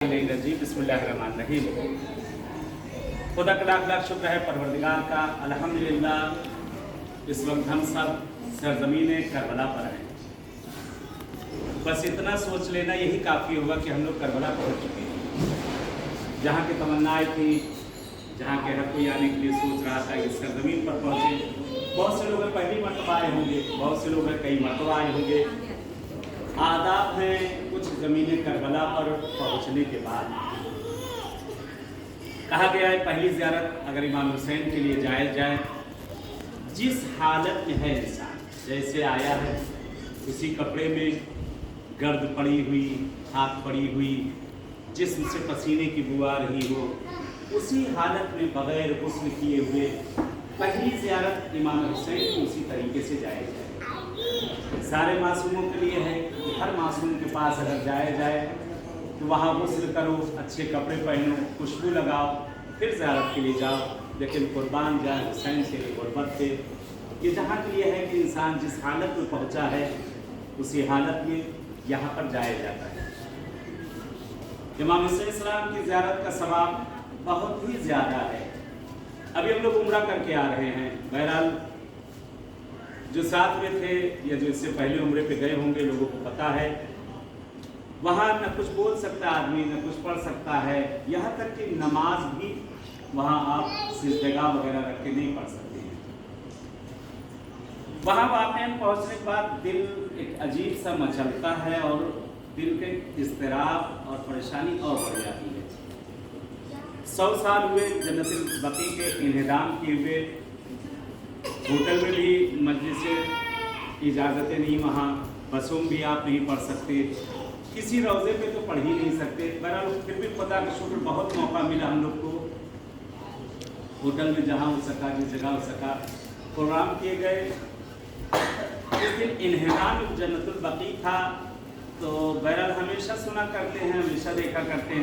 जी बिस्मिल्लाहिर्रहमानिर्रहीम। खुदा का लाख लाख शुक्र है परवरदिगार का, अल्हम्दुलिल्लाह। इस वक्त हम सब सरजमीन करबला पर हैं। बस इतना सोच लेना यही काफ़ी होगा कि हम लोग करबला पहुंच चुके हैं। जहाँ की तमन्नाएं थी, जहाँ के हर कोई आने के लिए सोच रहा था, इस सरजमीन पर पहुँचे। बहुत से लोग पहली मरतबा आए होंगे, बहुत से लोग कई मरतबा आए होंगे। आदाब हैं कुछ ज़मीन करबला पर पहुँचने के बाद। कहा गया है पहली ज़ियारत अगर इमाम हुसैन के लिए जायज़ जाए, जिस हालत में है इंसान, जैसे आया है उसी कपड़े में, गर्द पड़ी हुई, हाथ पड़ी हुई, जिस्म से पसीने की बू आ रही हो, उसी हालत में बग़ैर गुस्ल किए हुए पहली ज़ियारत इमाम हुसैन को उसी तरीके से जायज़ जाए। सारे मासूमों के लिए है कि हर मासूम के पास अगर जाए तो वहाँ गुस्ल करो, अच्छे कपड़े पहनो, खुशबू लगाओ, फिर ज़ियारत के लिए जाओ। लेकिन कुर्बान जाए हुसैन के लिए गुरबत पे, ये जहाँ के लिए है कि इंसान जिस हालत में पहुँचा है उसी हालत में यहाँ पर जाया जाता है। इमाम हुसैन सलाम की ज़ियारत का सवाब बहुत ही ज़्यादा है। अभी हम लोग उम्रा करके आ रहे हैं। बहरहाल जो साथ में थे या जो इससे पहले उम्रे पे गए होंगे, लोगों को पता है वहाँ न कुछ बोल सकता आदमी, न कुछ पढ़ सकता है, यहाँ तक कि नमाज भी वहाँ आप सिजदगा वगैरह रख के नहीं पढ़ सकते हैं। वहाँ वाक़ई पहुँचने के बाद दिल एक अजीब सा मचलता है और दिल के इज़्तिराब और परेशानी और बढ़ जाती है। 100 साल हुए जन्नतुल बकी के इन्हिदाम किए हुए, होटल में भी मजलिस इजाज़तें नहीं, वहाँ बसों में भी आप नहीं पढ़ सकते, किसी रोज़े पे तो पढ़ ही नहीं सकते। बहरहाल फिर भी खुदा का शुक्र बहुत मौका मिला हम लोग को, होटल में जहाँ हो सका, जिस जगह हो सका प्रोग्राम किए गए। इस दिन इन्हिदाम जन्नतुल बकी था, तो बहरहाल हमेशा सुना करते हैं, हमेशा देखा करते हैं।